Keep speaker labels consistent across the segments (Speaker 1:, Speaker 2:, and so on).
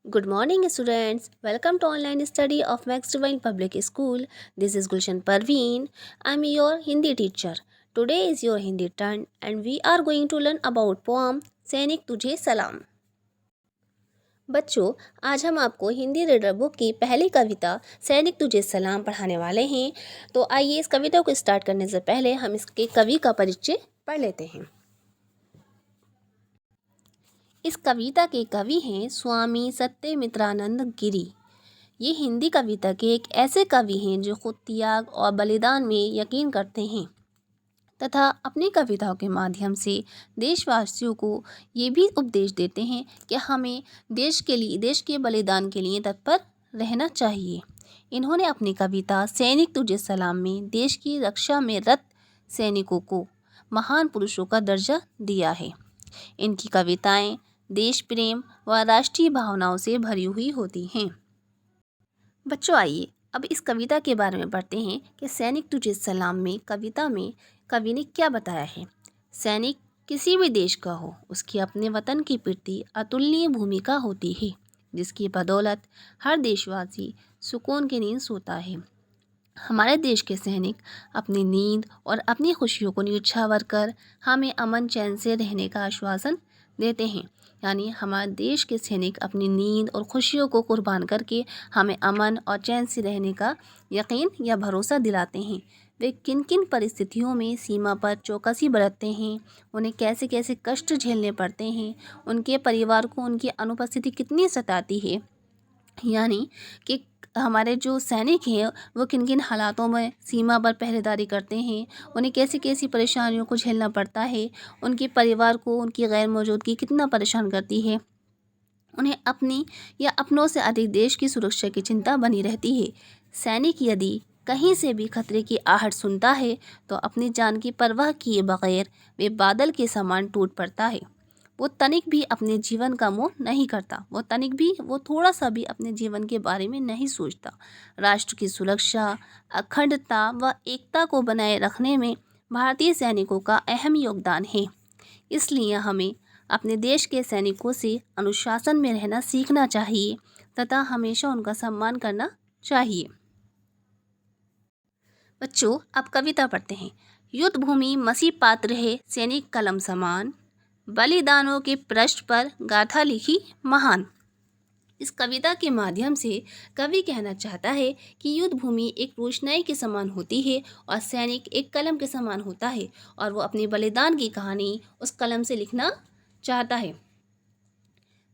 Speaker 1: Good morning, students. Welcome to online study of Max Divine Public School. This is Gulshan Parveen. I'm your Hindi teacher. Today is your Hindi turn, and we are going to learn about poem सैनिक तुझे सलाम। बच्चों, आज हम आपको Hindi reader book की पहली कविता सैनिक तुझे सलाम पढ़ाने वाले हैं। तो आइए इस कविता को स्टार्ट करने से पहले हम इसके कवि का परिचय पढ़ लेते हैं। इस कविता के कवि हैं स्वामी सत्यमित्रानंद गिरी। ये हिंदी कविता के एक ऐसे कवि हैं जो खुद त्याग और बलिदान में यकीन करते हैं तथा अपनी कविताओं के माध्यम से देशवासियों को ये भी उपदेश देते हैं कि हमें देश के बलिदान के लिए तत्पर रहना चाहिए। इन्होंने अपनी कविता सैनिक तुझे सलाम में देश की रक्षा में रत सैनिकों को महान पुरुषों का दर्जा दिया है। इनकी कविताएं देश प्रेम व राष्ट्रीय भावनाओं से भरी हुई होती हैं। बच्चों, आइए अब इस कविता के बारे में पढ़ते हैं कि सैनिक तुझे सलाम में कविता में कवि ने क्या बताया है। सैनिक किसी भी देश का हो, उसकी अपने वतन के प्रति अतुलनीय भूमिका होती है, जिसकी बदौलत हर देशवासी सुकून की नींद सोता है। हमारे देश के सैनिक अपनी नींद और अपनी खुशियों को न्यौछावर कर हमें अमन चैन से रहने का आश्वासन देते हैं। यानी हमारे देश के सैनिक अपनी नींद और खुशियों को कुर्बान करके हमें अमन और चैन से रहने का यकीन या भरोसा दिलाते हैं। वे किन किन परिस्थितियों में सीमा पर चौकसी बरतते हैं, उन्हें कैसे कैसे कष्ट झेलने पड़ते हैं, उनके परिवार को उनकी अनुपस्थिति कितनी सताती है। यानी कि हमारे जो सैनिक हैं वो किन किन हालातों में सीमा पर पहरेदारी करते हैं, उन्हें कैसी कैसी परेशानियों को झेलना पड़ता है, उनके परिवार को उनकी गैर मौजूदगी कितना परेशान करती है, उन्हें अपनी या अपनों से अधिक देश की सुरक्षा की चिंता बनी रहती है। सैनिक यदि कहीं से भी खतरे की आहट सुनता है तो अपनी जान की परवाह किए बगैर वे बादल के समान टूट पड़ता है। वो तनिक भी अपने जीवन का मोह नहीं करता, वो थोड़ा सा भी अपने जीवन के बारे में नहीं सोचता। राष्ट्र की सुरक्षा, अखंडता व एकता को बनाए रखने में भारतीय सैनिकों का अहम योगदान है। इसलिए हमें अपने देश के सैनिकों से अनुशासन में रहना सीखना चाहिए तथा हमेशा उनका सम्मान करना चाहिए। बच्चों, अब कविता पढ़ते हैं। युद्ध भूमि मसी पात्र है सैनिक कलम समान, बलिदानों के पृष्ठ पर गाथा लिखी महान। इस कविता के माध्यम से कवि कहना चाहता है कि युद्ध भूमि एक रोशनाई के समान होती है और सैनिक एक कलम के समान होता है, और वो अपने बलिदान की कहानी उस कलम से लिखना चाहता है।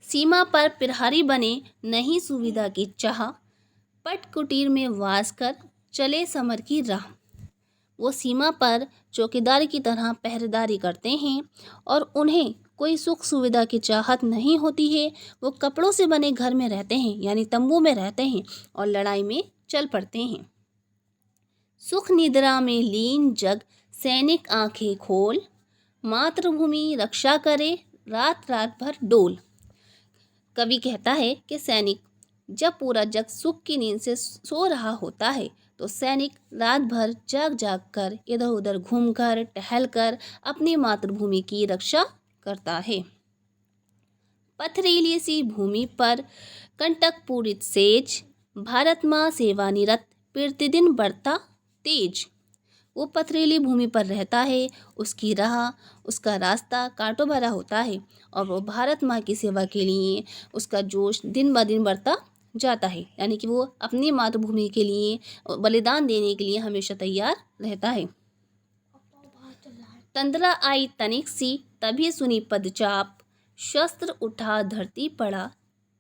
Speaker 1: सीमा पर प्रहरी बने नहीं सुविधा की चाह, पट कुटीर में वास कर चले समर की राह। वो सीमा पर चौकीदार की तरह पहरेदारी करते हैं और उन्हें कोई सुख सुविधा की चाहत नहीं होती है। वो कपड़ों से बने घर में रहते हैं, यानी तंबू में रहते हैं और लड़ाई में चल पड़ते हैं। सुख निद्रा में लीन जग सैनिक आंखें खोल, मातृभूमि रक्षा करे रात रात भर डोल। कवि कहता है कि सैनिक जब पूरा जग सुख की नींद से सो रहा होता है तो सैनिक रात भर जाग जाग कर इधर उधर घूमकर टहलकर अपनी मातृभूमि की रक्षा करता है। पथरीली सी भूमि पर कंटक पूरित सेज, भारत माँ सेवानिरत प्रतिदिन बढ़ता तेज। वो पथरीली भूमि पर रहता है, उसकी राह उसका रास्ता कांटों भरा होता है और वो भारत माँ की सेवा के लिए उसका जोश दिन ब दिन बढ़ता जाता है। यानी कि वो अपनी मातृभूमि के लिए बलिदान देने के लिए हमेशा तैयार रहता है। तंद्रा आई तनिक सी तभी सुनी पदचाप, शस्त्र उठा धरती पड़ा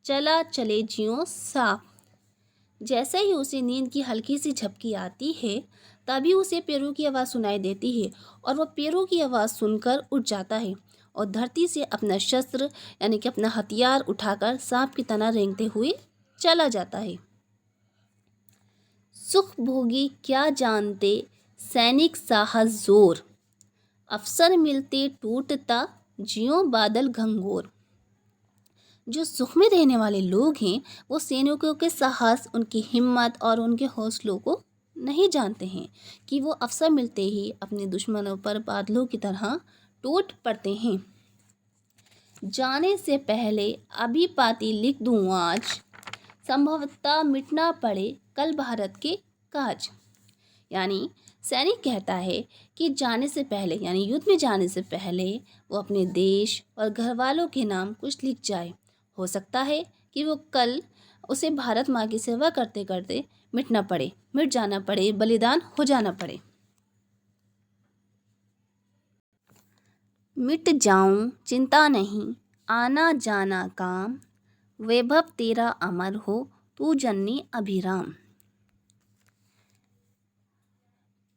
Speaker 1: चला चले जियों साफ। जैसे ही उसे नींद की हल्की सी झपकी आती है तभी उसे पैरों की आवाज़ सुनाई देती है और वह पैरों की आवाज़ सुनकर उठ जाता है और धरती से अपना शस्त्र यानी कि अपना हथियार उठाकर सांप की तरह रेंगते हुए चला जाता है। सुख भोगी क्या जानते सैनिक साहस जोर, अवसर मिलते टूटता जियों बादल घंघोर। जो सुख में रहने वाले लोग हैं वो सैनिकों के साहस, उनकी हिम्मत और उनके हौसलों को नहीं जानते हैं कि वो अवसर मिलते ही अपने दुश्मनों पर बादलों की तरह टूट पड़ते हैं। जाने से पहले अभी पाती लिख दूँ आज, संभवतः मिटना पड़े कल भारत के काज। यानी सैनिक कहता है कि जाने से पहले, यानी युद्ध में जाने से पहले वो अपने देश और घर वालों के नाम कुछ लिख जाए। हो सकता है कि वो कल उसे भारत माँ की सेवा करते करते मिट जाना पड़े, बलिदान हो जाना पड़े। मिट जाऊं चिंता नहीं, आना जाना काम, वैभव तेरा अमर हो, तू जननी अभिराम।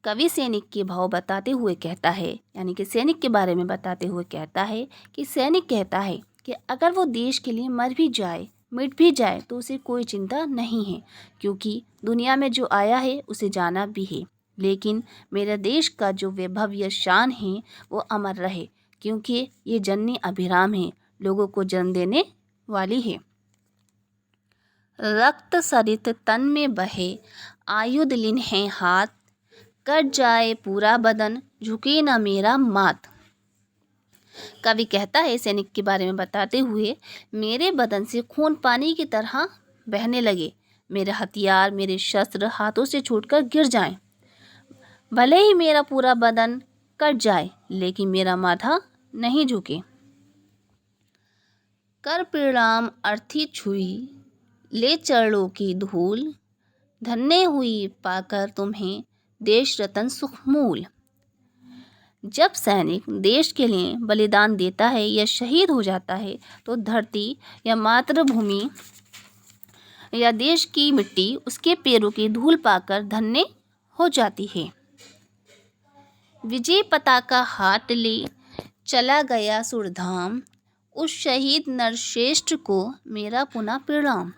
Speaker 1: कवि सैनिक के भाव बताते हुए कहता है, यानी कि सैनिक के बारे में बताते हुए कहता है कि सैनिक कहता है कि अगर वो देश के लिए मर भी जाए, मिट भी जाए तो उसे कोई चिंता नहीं है, क्योंकि दुनिया में जो आया है उसे जाना भी है। लेकिन मेरे देश का जो वैभव या शान है वो अमर रहे, क्योंकि ये जननी अभिराम है, लोगों को जन्म देने वाली है। रक्त सरित तन में बहे, आयुध लिन है हाथ, कट जाए पूरा बदन, झुके ना मेरा माथ। कवि कहता है सैनिक के बारे में बताते हुए, मेरे बदन से खून पानी की तरह बहने लगे, मेरे हथियार, मेरे शस्त्र हाथों से छूटकर गिर जाएं। भले ही मेरा पूरा बदन कट जाए, लेकिन मेरा माथा नहीं झुके। कर प्रणाम अर्थी छुई, ले चरणों की धूल, धन्य हुई पाकर तुम्हें देश रतन सुखमूल। जब सैनिक देश के लिए बलिदान देता है या शहीद हो जाता है तो धरती या मातृभूमि या देश की मिट्टी उसके पैरों की धूल पाकर धन्य हो जाती है। विजय पताका हाथ ले चला गया सुरधाम, उस शहीद नरश्रेष्ठ को मेरा पुनः प्रणाम।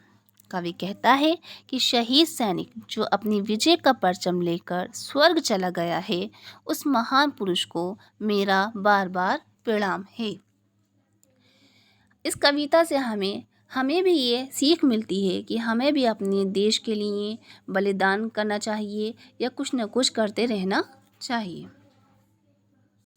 Speaker 1: कवि कहता है कि शहीद सैनिक जो अपनी विजय का परचम लेकर स्वर्ग चला गया है, उस महान पुरुष को मेरा बार बार प्रणाम है। इस कविता से हमें भी ये सीख मिलती है कि हमें भी अपने देश के लिए बलिदान करना चाहिए या कुछ न कुछ करते रहना चाहिए।